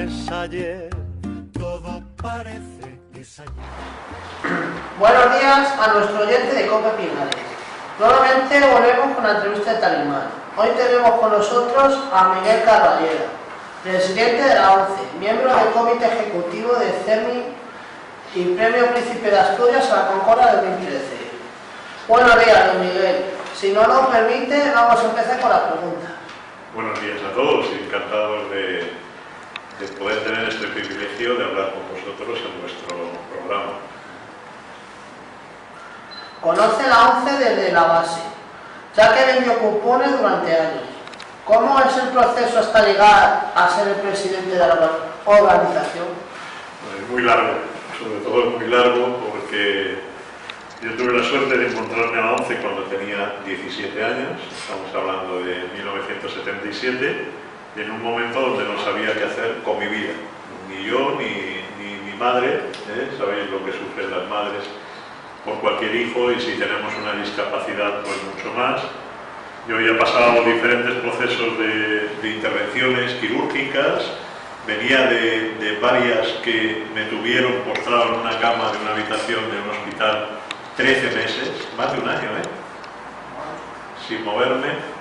es ayer, todo parece que es ayer. Buenos días a nuestro oyente de COPE Pinares. Nuevamente volvemos con la entrevista de Talimán. Hoy tenemos con nosotros a Miguel Carrallera, presidente de la ONCE, miembro del Comité Ejecutivo de CERMI y Premio Príncipe de Asturias a la Concordia 2013. Buenos días, don Miguel. Si no nos permite, vamos a empezar con las preguntas. Buenos días a todos y encantados de poder tener este privilegio de hablar con vosotros en nuestro programa. Conoce la ONCE desde la base, ya que vendió cupones durante años. ¿Cómo es el proceso hasta llegar a ser el presidente de la organización? Es muy largo, sobre todo es muy largo porque yo tuve la suerte de encontrarme a la ONCE cuando tenía 17 años, estamos hablando de 1977, en un momento donde no sabía qué hacer con mi vida, ni yo ni mi madre, sabéis lo que sufren las madres por cualquier hijo, y si tenemos una discapacidad pues mucho más. Yo había pasado diferentes procesos de intervenciones quirúrgicas, venía de varias que me tuvieron postrado en una cama de una habitación de un hospital 13 meses, más de un año, sin moverme,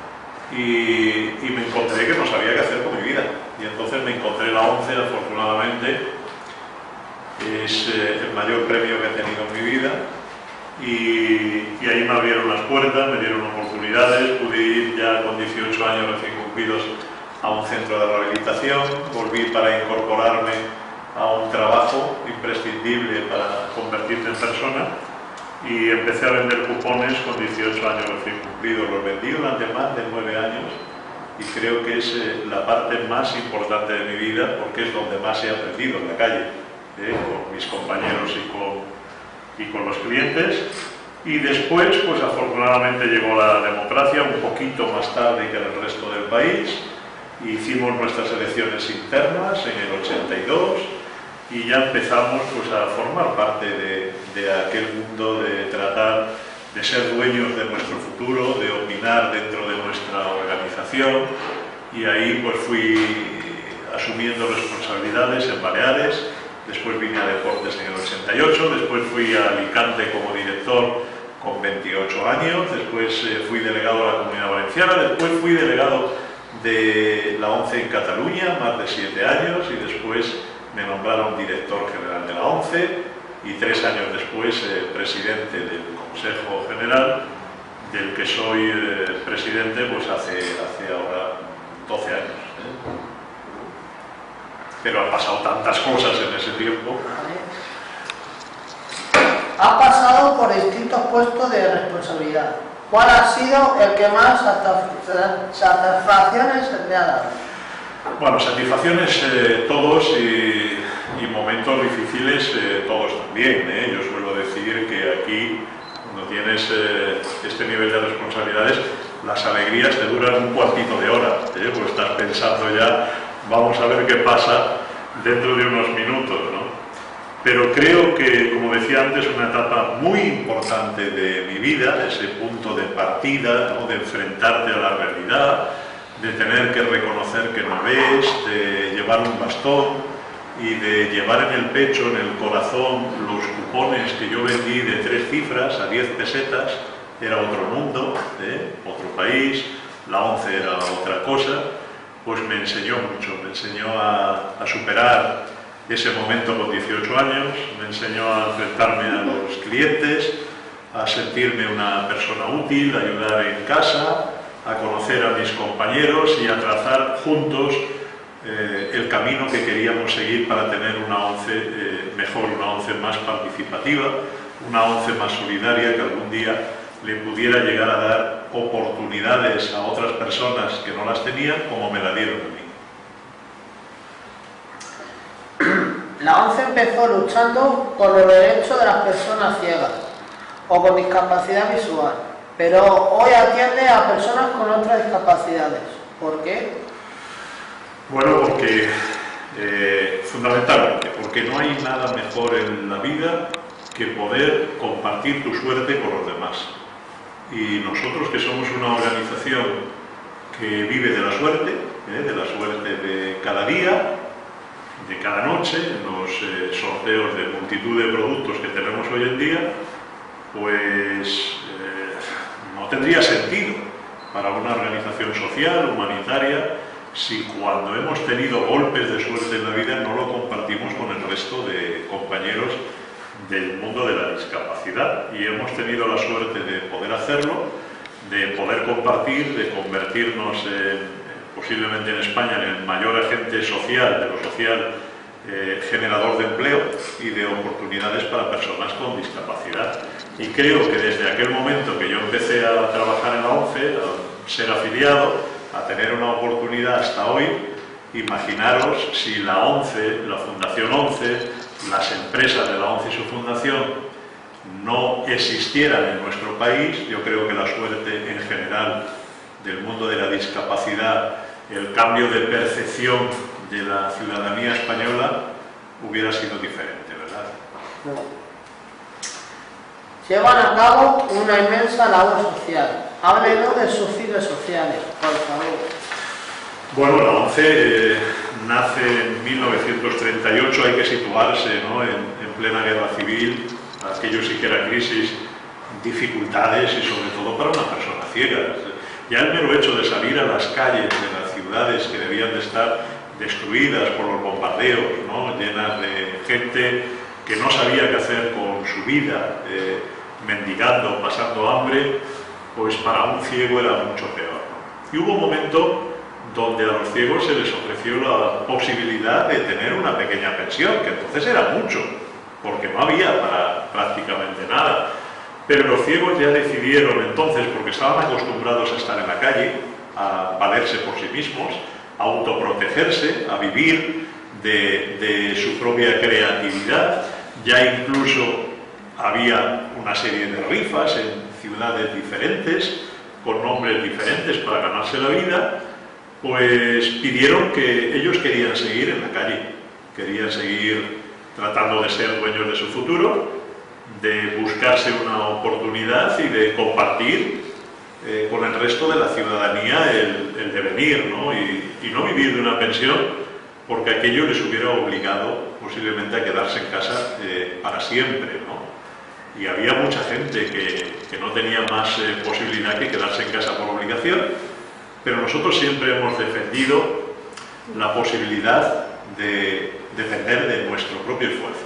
y me encontré que no sabía qué hacer con mi vida. Y entonces me encontré la ONCE, afortunadamente, es el mayor premio que he tenido en mi vida. Y ahí me abrieron las puertas, me dieron oportunidades, pude ir ya con 18 años recién cumplidos a un centro de rehabilitación, volví para incorporarme a un trabajo imprescindible para convertirme en persona y empecé a vender cupones con 18 años recién cumplidos. Los vendí durante más de 9 años y creo que es la parte más importante de mi vida porque es donde más he aprendido en la calle, con mis compañeros y con los clientes. Y después, pues afortunadamente llegó la democracia un poquito más tarde que en el resto del país. Hicimos nuestras elecciones internas en el 82 y ya empezamos pues a formar parte de aquel mundo de tratar de ser dueños de nuestro futuro, de opinar dentro de nuestra organización, y ahí pues fui asumiendo responsabilidades en Baleares. Después vine a Deportes en el 88, después fui a Alicante como director con 28 años, después fui delegado a la Comunidad Valenciana, después fui delegado de la ONCE en Cataluña, más de 7 años, y después me nombraron director general de la ONCE, y 3 años después presidente del Consejo General, del que soy presidente pues hace ahora 12 años. Pero han pasado tantas cosas en ese tiempo. Ha pasado por distintos puestos de responsabilidad. ¿Cuál ha sido el que más satisfacciones le ha dado? Bueno, satisfacciones todos y momentos difíciles todos también. Yo suelo decir que aquí, cuando tienes este nivel de responsabilidades, las alegrías te duran un cuartito de hora, pues estás pensando ya, vamos a ver qué pasa dentro de unos minutos, ¿no? Pero creo que, como decía antes, una etapa muy importante de mi vida, ese punto de partida, ¿no? De enfrentarte a la realidad, de tener que reconocer que no ves, de llevar un bastón y de llevar en el pecho, en el corazón, los cupones que yo vendí de 3 cifras a 10 pesetas, era otro mundo, otro país, la ONCE era otra cosa. Pues me enseñó mucho, me enseñó a superar ese momento con 18 años, me enseñó a enfrentarme a los clientes, a sentirme una persona útil, a ayudar en casa, a conocer a mis compañeros y a trazar juntos el camino que queríamos seguir para tener una ONCE mejor, una ONCE más participativa, una ONCE más solidaria que algún día le pudiera llegar a dar oportunidades a otras personas que no las tenían como me la dieron a mí. La ONCE empezó luchando por los derechos de las personas ciegas o con discapacidad visual, pero hoy atiende a personas con otras discapacidades. ¿Por qué? Bueno, porque fundamentalmente, porque no hay nada mejor en la vida que poder compartir tu suerte con los demás. Y nosotros, que somos una organización que vive de la suerte de cada día, de cada noche, en los sorteos de multitud de productos que tenemos hoy en día, pues no tendría sentido para una organización social, humanitaria, si cuando hemos tenido golpes de suerte en la vida no lo compartimos con el resto de compañeros del mundo de la discapacidad. Y hemos tenido la suerte de poder hacerlo, de poder compartir, de convertirnos posiblemente en España en el mayor agente social, de lo social, generador de empleo y de oportunidades para personas con discapacidad. Y creo que desde aquel momento que yo empecé a trabajar en la ONCE, a ser afiliado, a tener una oportunidad hasta hoy, imaginaros si la ONCE, la Fundación ONCE, las empresas de la ONCE y su fundación no existieran en nuestro país. Yo creo que la suerte en general del mundo de la discapacidad, el cambio de percepción de la ciudadanía española hubiera sido diferente, ¿verdad? Llevan a cabo una inmensa labor social. Háblenos de sus fines sociales, por favor. Bueno, la ONCE nace en 1938, hay que situarse, ¿no?, en plena guerra civil, aquello sí que era crisis, dificultades y sobre todo para una persona ciega. Ya el mero hecho de salir a las calles de las ciudades que debían de estar destruidas por los bombardeos, ¿no?, llenas de gente que no sabía qué hacer con su vida, mendigando, pasando hambre, pues para un ciego era mucho peor, ¿no? Y hubo un momento donde a los ciegos se les ofreció la posibilidad de tener una pequeña pensión, que entonces era mucho, porque no había para prácticamente nada. Pero los ciegos ya decidieron entonces, porque estaban acostumbrados a estar en la calle, a valerse por sí mismos, a autoprotegerse, a vivir de su propia creatividad. Ya incluso había una serie de rifas en ciudades diferentes, con nombres diferentes para ganarse la vida. Pues pidieron que ellos querían seguir en la calle, querían seguir tratando de ser dueños de su futuro, de buscarse una oportunidad y de compartir con el resto de la ciudadanía el devenir, ¿no? Y no vivir de una pensión, porque aquello les hubiera obligado posiblemente a quedarse en casa para siempre, ¿no? Y había mucha gente que no tenía más posibilidad que quedarse en casa por obligación, pero nosotros siempre hemos defendido la posibilidad de depender de nuestro propio esfuerzo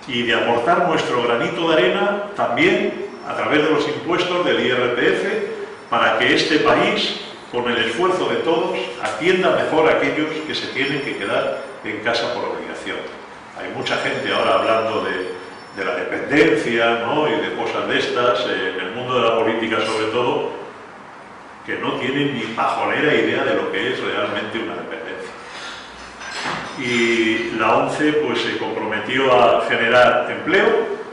y de aportar nuestro granito de arena también a través de los impuestos del IRPF para que este país, con el esfuerzo de todos, atienda mejor a aquellos que se tienen que quedar en casa por obligación. Hay mucha gente ahora hablando de la dependencia, ¿no?, y de cosas de estas, en el mundo de la política sobre todo, que no tienen ni pajolera idea de lo que es realmente una dependencia. Y la ONCE pues se comprometió a generar empleo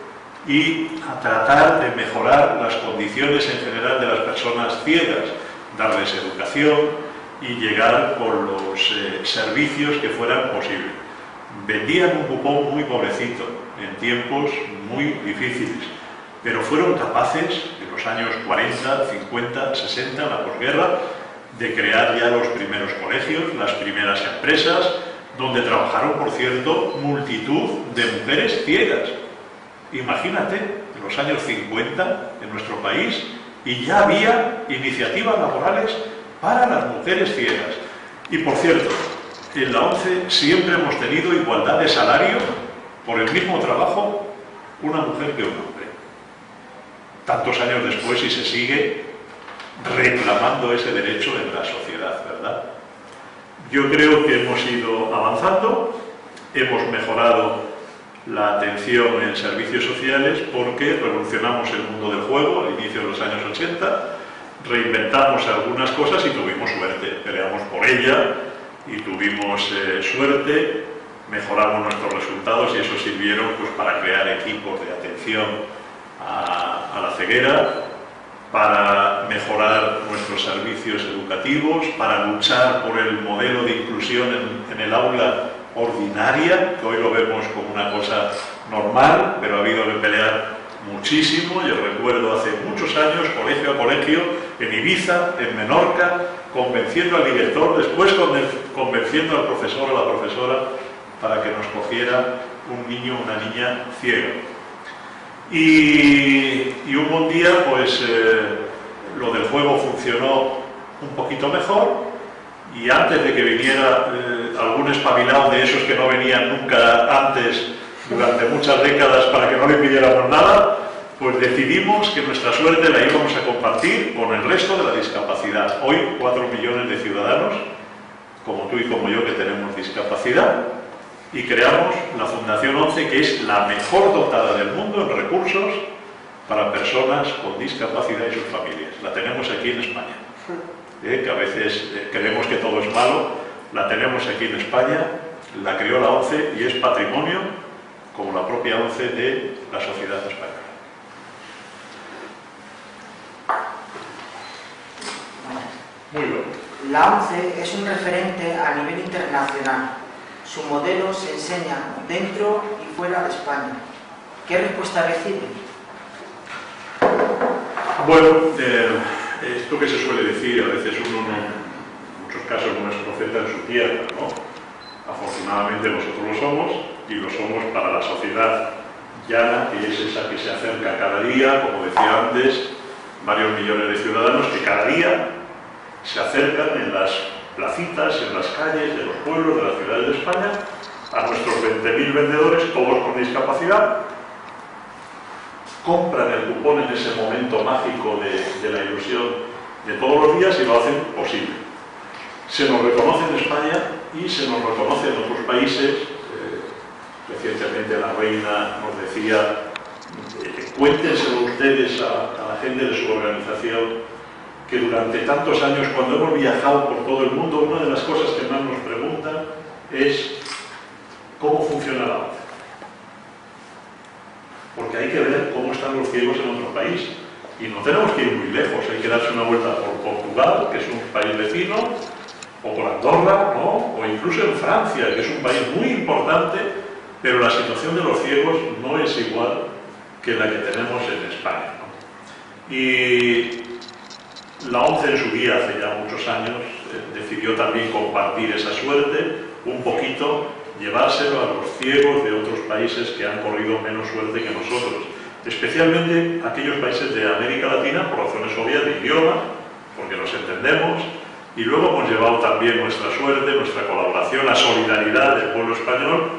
y a tratar de mejorar las condiciones en general de las personas ciegas, darles educación y llegar con los servicios que fueran posibles. Vendían un cupón muy pobrecito en tiempos muy difíciles, pero fueron capaces en los años 40, 50, 60, la posguerra, de crear ya los primeros colegios, las primeras empresas, donde trabajaron, por cierto, multitud de mujeres ciegas. Imagínate, en los años 50 en nuestro país, y ya había iniciativas laborales para las mujeres ciegas. Y por cierto, en la ONCE siempre hemos tenido igualdad de salario por el mismo trabajo, una mujer que un hombre. Tantos años después y se sigue reclamando ese derecho en la sociedad, ¿verdad? Yo creo que hemos ido avanzando, hemos mejorado la atención en servicios sociales porque revolucionamos el mundo del juego al inicio de los años 80, reinventamos algunas cosas y tuvimos suerte, peleamos por ella y tuvimos suerte, mejoramos nuestros resultados y eso sirvieron pues para crear equipos de atención a la ceguera, para mejorar nuestros servicios educativos, para luchar por el modelo de inclusión en el aula ordinaria, que hoy lo vemos como una cosa normal, pero ha habido que pelear muchísimo. Yo recuerdo hace muchos años, colegio a colegio, en Ibiza, en Menorca, convenciendo al director, después convenciendo al profesor o a la profesora para que nos cogiera un niño o una niña ciega. Y un buen día, pues lo del juego funcionó un poquito mejor, y antes de que viniera algún espabilado de esos que no venían nunca antes durante muchas décadas para que no le pidiéramos nada, pues decidimos que nuestra suerte la íbamos a compartir con el resto de la discapacidad. Hoy 4 millones de ciudadanos, como tú y como yo, que tenemos discapacidad, y creamos la Fundación ONCE, que es la mejor dotada del mundo en recursos para personas con discapacidad y sus familias. La tenemos aquí en España. Que a veces creemos que todo es malo, la tenemos aquí en España, la creó la ONCE y es patrimonio, como la propia ONCE, de la sociedad española. Muy bueno. La ONCE es un referente a nivel internacional. Su modelo se enseña dentro y fuera de España. ¿Qué respuesta recibe? Bueno, esto que se suele decir, a veces uno no, en muchos casos no es profeta en su tierra, ¿no? Afortunadamente nosotros lo somos, y lo somos para la sociedad llana, que es esa que se acerca cada día, como decía antes, varios millones de ciudadanos que cada día se acercan en las placitas, en las calles de los pueblos, de las ciudades de España, a nuestros 20.000 vendedores, todos con discapacidad, compran el cupón en ese momento mágico de la ilusión de todos los días y lo hacen posible. Se nos reconoce en España y se nos reconoce en otros países. Recientemente la reina nos decía, cuéntenselo ustedes a la gente de su organización, que durante tantos años, cuando hemos viajado por todo el mundo, una de las cosas que más nos preguntan es cómo funciona la ONCE. Porque hay que ver cómo están los ciegos en otro país. Y no tenemos que ir muy lejos, hay que darse una vuelta por Portugal, que es un país vecino, o por Andorra, ¿no? O incluso en Francia, que es un país muy importante, pero la situación de los ciegos no es igual que la que tenemos en España, ¿no? Y la ONCE en su día, hace ya muchos años, decidió también compartir esa suerte, un poquito llevárselo a los ciegos de otros países que han corrido menos suerte que nosotros, especialmente aquellos países de América Latina, por razones obvias de idioma, porque los entendemos, y luego hemos llevado también nuestra suerte, nuestra colaboración, la solidaridad del pueblo español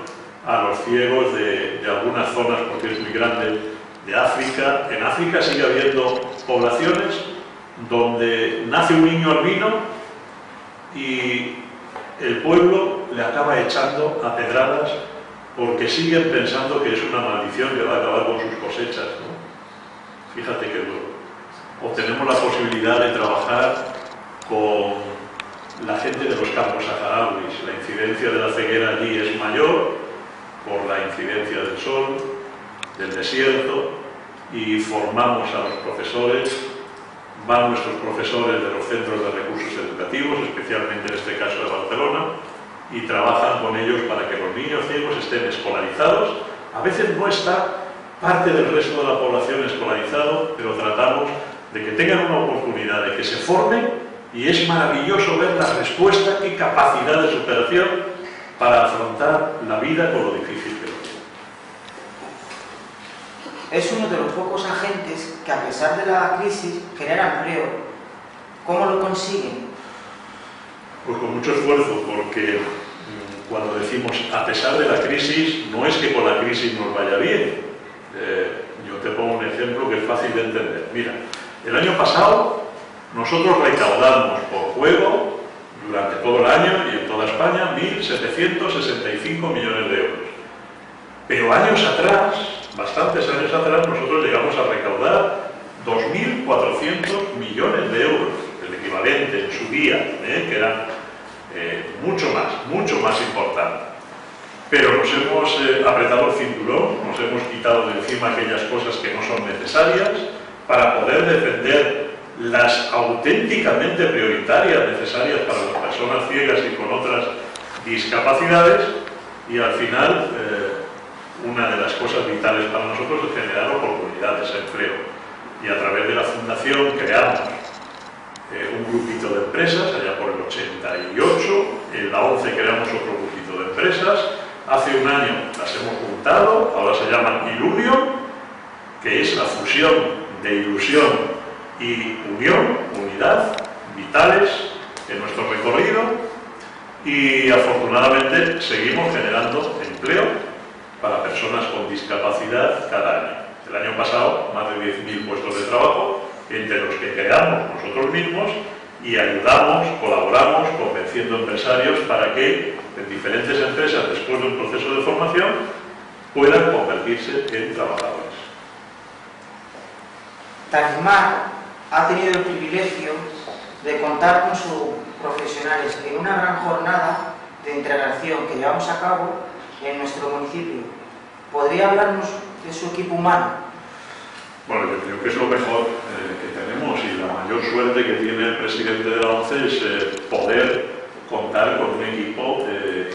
a los ciegos de algunas zonas, porque es muy grande, de África. En África sigue habiendo poblaciones donde nace un niño albino y el pueblo le acaba echando a pedradas porque siguen pensando que es una maldición que va a acabar con sus cosechas, ¿no? Fíjate que duro. O tenemos la posibilidad de trabajar con la gente de los campos saharauis. La incidencia de la ceguera allí es mayor por la incidencia del sol, del desierto, y formamos a los profesores. Van nuestros profesores de los centros de recursos educativos, especialmente en este caso de Barcelona, y trabajan con ellos para que los niños ciegos estén escolarizados. A veces no está parte del resto de la población escolarizado, pero tratamos de que tengan una oportunidad, de que se formen, y es maravilloso ver la respuesta y capacidad de superación para afrontar la vida con lo difícil que lo es. Es uno de los pocos agentes que, a pesar de la crisis, genera empleo. ¿Cómo lo consiguen? Pues con mucho esfuerzo, porque cuando decimos a pesar de la crisis, no es que con la crisis nos vaya bien. Yo te pongo un ejemplo que es fácil de entender. Mira, el año pasado nosotros recaudamos por juego durante todo el año y en toda España 1.765 millones de euros. Pero años atrás, bastantes años atrás, nosotros llegamos a recaudar 2.400 millones de euros, el equivalente en su día, que era mucho más importante. Pero nos hemos apretado el cinturón, nos hemos quitado de encima aquellas cosas que no son necesarias para poder defender las auténticamente prioritarias necesarias para las personas ciegas y con otras discapacidades, y al final una de las cosas vitales para nosotros es generar oportunidades de empleo. Y a través de la Fundación creamos un grupito de empresas, allá por el 88, en la ONCE creamos otro grupito de empresas, Hace un año las hemos juntado, ahora se llaman Iludio, que es la fusión de ilusión y unión, unidad, vitales en nuestro recorrido, y afortunadamente seguimos generando empleo para personas con discapacidad cada año. El año pasado, más de 10.000 puestos de trabajo, entre los que creamos nosotros mismos y ayudamos, colaboramos, convenciendo empresarios para que en diferentes empresas, después de un proceso de formación, puedan convertirse en trabajadores. Talismán ha tenido el privilegio de contar con sus profesionales en una gran jornada de integración que llevamos a cabo en nuestro municipio. ¿Podría hablarnos de su equipo humano? Bueno, yo creo que es lo mejor que tenemos, y la mayor suerte que tiene el presidente de la ONCE es poder contar con un equipo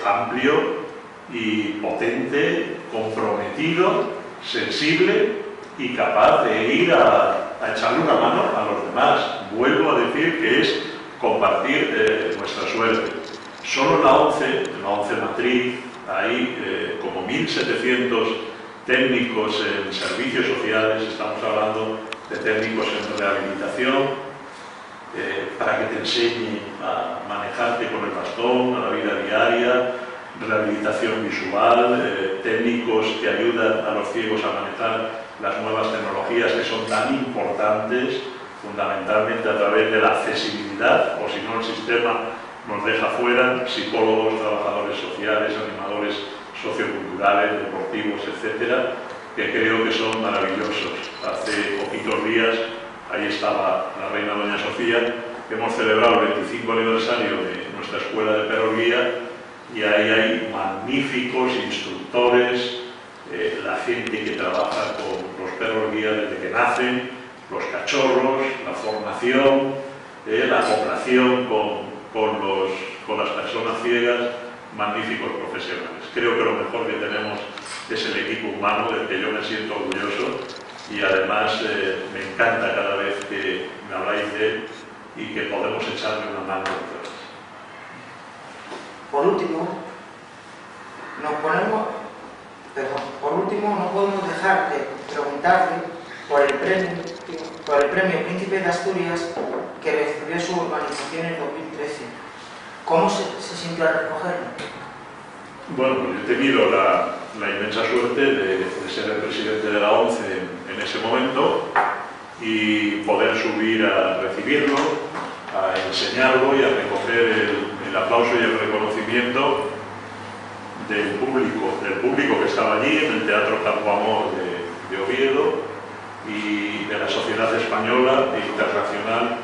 amplio y potente, comprometido, sensible y capaz de ir a echarle una mano a los demás. Vuelvo a decir que es compartir nuestra suerte. Solo en la ONCE Matriz, hay como 1.700 técnicos en servicios sociales. Estamos hablando de técnicos en rehabilitación, para que te enseñe a manejarte con el bastón, a la vida diaria, rehabilitación visual, técnicos que ayudan a los ciegos a manejar las nuevas tecnologías que son tan importantes, fundamentalmente a través de la accesibilidad, o si no el sistema nos deja fuera, psicólogos, trabajadores sociales, animadores socioculturales, deportivos, etcétera, que creo que son maravillosos. Hace poquitos días, ahí estaba la reina doña Sofía, hemos celebrado el 25 aniversario de nuestra escuela de perros guía, y ahí hay magníficos instructores, la gente que trabaja con los perros guía desde que nacen, los cachorros, la formación, la cooperación con las personas ciegas, magníficos profesionales. Creo que lo mejor que tenemos es el equipo humano, del que yo me siento orgulloso, y además me encanta cada vez que me habláis de él y que podemos echarle una mano a todos. Por último, no podemos dejar de preguntarle por el premio Príncipe de Asturias que recibió su organización en 2013. ¿Cómo se sintió al recogerlo? Bueno, pues he tenido la inmensa suerte de ser el presidente de la ONCE en ese momento y poder subir a recibirlo, a enseñarlo y a recoger el aplauso y el reconocimiento del público que estaba allí en el Teatro Campo Amor de Oviedo, y de la sociedad española e internacional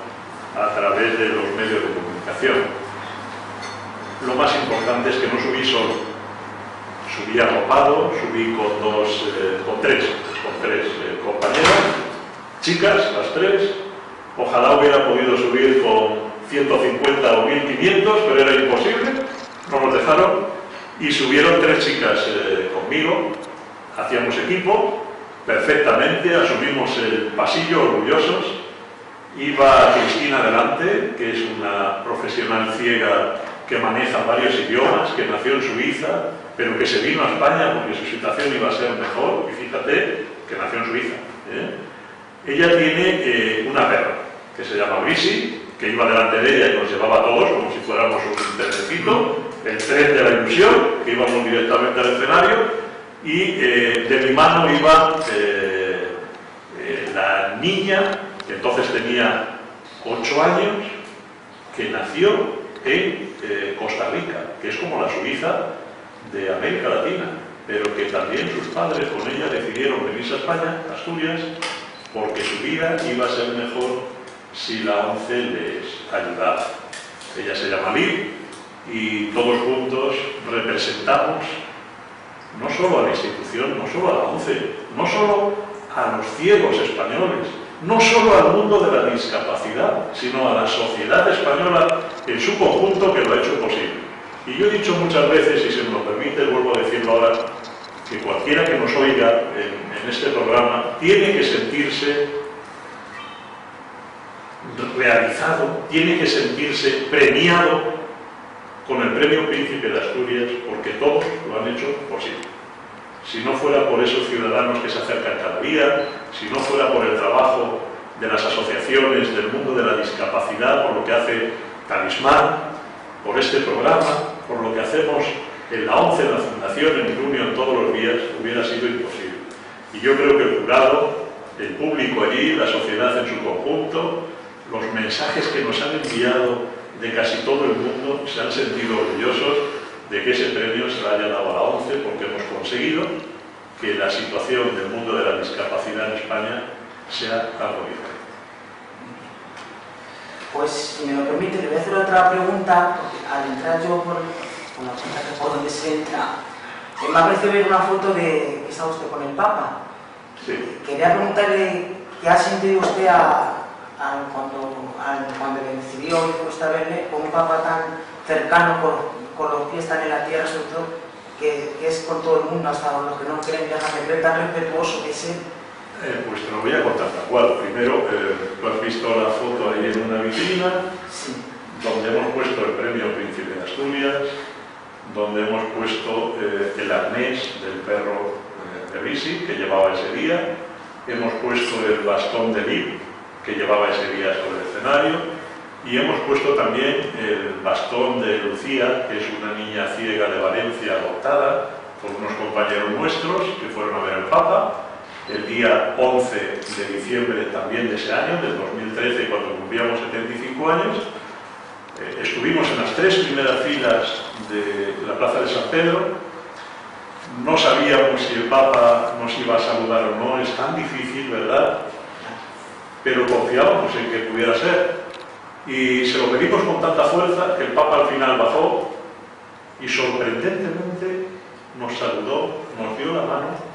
a través de los medios de comunicación. Lo más importante es que no subí solo, subí arropado, subí con tres compañeras, chicas, las tres. Ojalá hubiera podido subir con 150 o 1500, pero era imposible, no nos dejaron, y subieron tres chicas conmigo, hacíamos equipo perfectamente, asumimos el pasillo orgullosos. Iba Cristina delante, que es una profesional ciega que maneja varios idiomas, que nació en Suiza, pero que se vino a España porque su situación iba a ser mejor, y fíjate que nació en Suiza. Ella tiene una perra que se llama Grisi, que iba delante de ella y nos llevaba a todos como si fuéramos un trenecito, el tren de la ilusión, que íbamos directamente al escenario, y de mi mano iba la niña, que entonces tenía 8 años, que nació en Costa Rica, que es como la Suiza de América Latina, pero que también sus padres con ella decidieron venirse a España, Asturias, porque su vida iba a ser mejor si la ONCE les ayudaba. Ella se llama Liv, y todos juntos representamos no solo a la institución, no solo a la ONCE, no solo a los ciegos españoles, no solo al mundo de la discapacidad, sino a la sociedad española en su conjunto, que lo ha hecho posible. Y yo he dicho muchas veces, y si me lo permite, vuelvo a decirlo ahora, que cualquiera que nos oiga en este programa tiene que sentirse realizado, tiene que sentirse premiado con el Premio Príncipe de Asturias porque todos lo han hecho posible. Si no fuera por esos ciudadanos que se acercan cada día, si no fuera por el trabajo de las asociaciones del mundo de la discapacidad, por lo que hace Talismán, por este programa, por lo que hacemos en la ONCE, en la Fundación, en Unión todos los días, hubiera sido imposible. Y yo creo que el jurado, el público allí, la sociedad en su conjunto, los mensajes que nos han enviado de casi todo el mundo, se han sentido orgullosos de que ese premio se lo haya dado a la ONCE, porque hemos conseguido que la situación del mundo de la discapacidad en España sea algo diferente. Pues, si me lo permite, le voy a hacer otra pregunta, porque al entrar yo por la puerta que por donde se entra, me ha parecido ver una foto de que está usted con el Papa. Sí. Quería preguntarle qué ha sentido usted cuando le decidió y fue usted a verle con un Papa tan cercano, con los pies tan en la tierra, sobre todo, que es con todo el mundo, hasta los que no creen, déjame creer, tan respetuoso que es él. Pues te lo voy a contar tal cual. Primero, tú has visto la foto ahí en una vitrina, Sí. donde hemos puesto el Premio Príncipe de Asturias, donde hemos puesto el arnés del perro de Risi, que llevaba ese día, hemos puesto el bastón de Lip, que llevaba ese día sobre el escenario, y hemos puesto también el bastón de Lucía, que es una niña ciega de Valencia adoptada por unos compañeros nuestros que fueron a ver al Papa el día 11 de diciembre también de ese año, del 2013, cuando cumplíamos 75 años. Estuvimos en las 3 primeras filas de la Plaza de San Pedro. No sabíamos si el Papa nos iba a saludar o no, es tan difícil, ¿verdad? Pero confiábamos en que pudiera ser. Y se lo pedimos con tanta fuerza que el Papa al final bajó y sorprendentemente nos saludó, nos dio la mano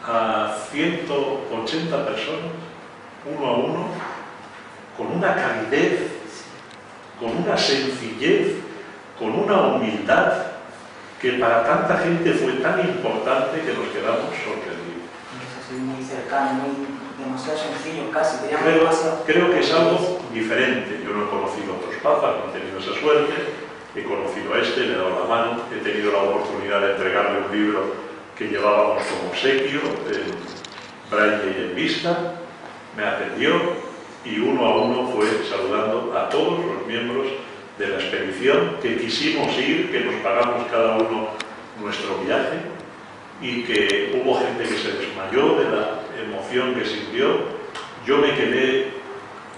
a 180 personas, uno a uno, con una calidez, con una sencillez, con una humildad que para tanta gente fue tan importante que nos quedamos sorprendidos. Es muy cercano, demasiado sencillo casi. Creo que es algo diferente. Yo no he conocido a otros papas, no he tenido esa suerte. He conocido a este, le he dado la mano, he tenido la oportunidad de entregarle un libro que llevábamos como obsequio, en braille y en vista, me atendió y uno a uno fue saludando a todos los miembros de la expedición que quisimos ir, que nos pagamos cada uno nuestro viaje y que hubo gente que se desmayó de la emoción que sintió. Yo me quedé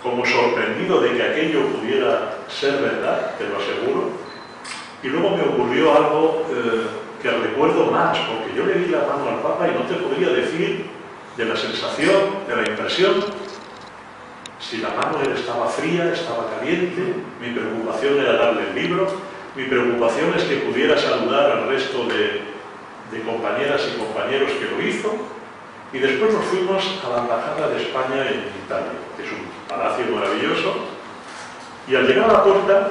como sorprendido de que aquello pudiera ser verdad, te lo aseguro, y luego me ocurrió algo que recuerdo más, porque yo le di la mano al Papa y no te podría decir de la sensación, de la impresión, si la mano estaba fría, estaba caliente. Mi preocupación era darle el libro, mi preocupación es que pudiera saludar al resto de compañeras y compañeros que lo hizo, y después nos fuimos a la Embajada de España en Italia, que es un palacio maravilloso, y al llegar a la puerta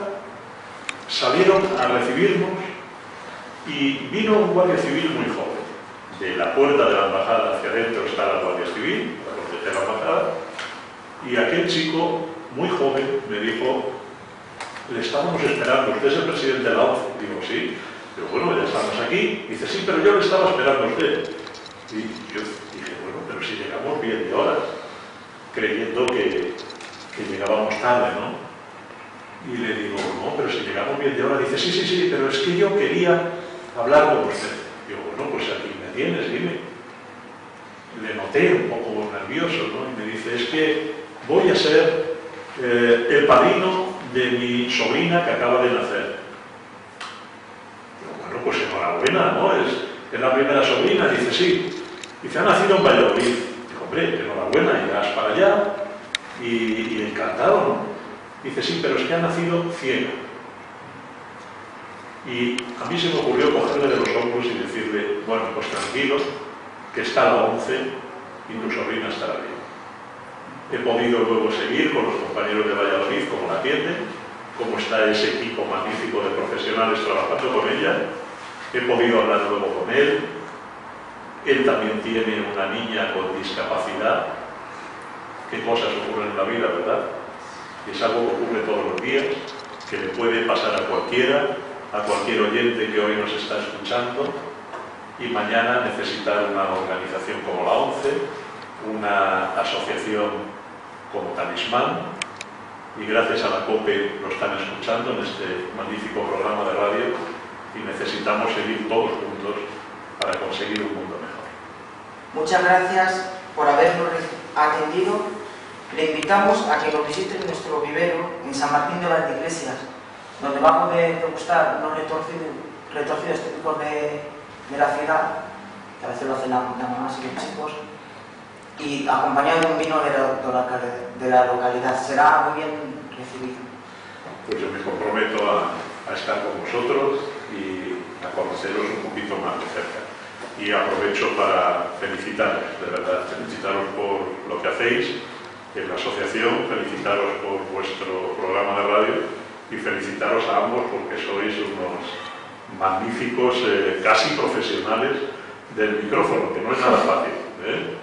salieron a recibirnos y vino un guardia civil muy joven. De la puerta de la embajada hacia adentro está la guardia civil, para proteger la embajada, y aquel chico muy joven me dijo: le estábamos esperando, usted es el presidente de la ONCE. Digo, sí. Digo, bueno, ya estamos aquí. Dice, sí, pero yo le estaba esperando a usted. Y yo dije, bueno, pero si llegamos bien de horas, creyendo que llegábamos tarde, ¿no? Y le digo, no, pero si llegamos bien de hora. Dice, sí, sí, sí, pero es que yo quería hablar con usted. Digo, bueno, pues aquí me tienes, dime. Le noté un poco nervioso, ¿no? Y me dice, es que voy a ser el padrino de mi sobrina que acaba de nacer. Digo, bueno, pues enhorabuena, ¿no? Es la primera sobrina. Dice, sí. Dice, ha nacido en Valladolid. Digo, hombre, enhorabuena, irás para allá. Y encantado, ¿no? Dice, sí, pero es que ha nacido ciega. Y a mí se me ocurrió cogerle de los hombros y decirle, bueno, pues tranquilo, que está la ONCE y tu sobrina estará bien. He podido luego seguir con los compañeros de Valladolid, cómo la atienden, cómo está ese equipo magnífico de profesionales trabajando con ella. He podido hablar luego con él. Él también tiene una niña con discapacidad. Qué cosas ocurren en la vida, ¿verdad? Es algo que ocurre todos los días. que le puede pasar a cualquier oyente que hoy nos está escuchando, y mañana necesitar una organización como la ONCE, una asociación como Talismán, y gracias a la COPE lo están escuchando en este magnífico programa de radio, y necesitamos seguir todos juntos para conseguir un mundo mejor. Muchas gracias por habernos atendido. Le invitamos a que nos visite en nuestro vivero en San Martín de las Iglesias, donde va a poder degustar unos retorcidos típicos de la ciudad, que a veces lo hacen la mamá y los chicos, y acompañado de un vino de la localidad. Será muy bien recibido. Pues yo me comprometo a estar con vosotros y a conoceros un poquito más de cerca. Y aprovecho para felicitaros, de verdad, felicitaros por lo que hacéis en la asociación, felicitaros por vuestro programa de radio y felicitaros a ambos porque sois unos magníficos, casi profesionales del micrófono, que no es nada fácil, ¿eh?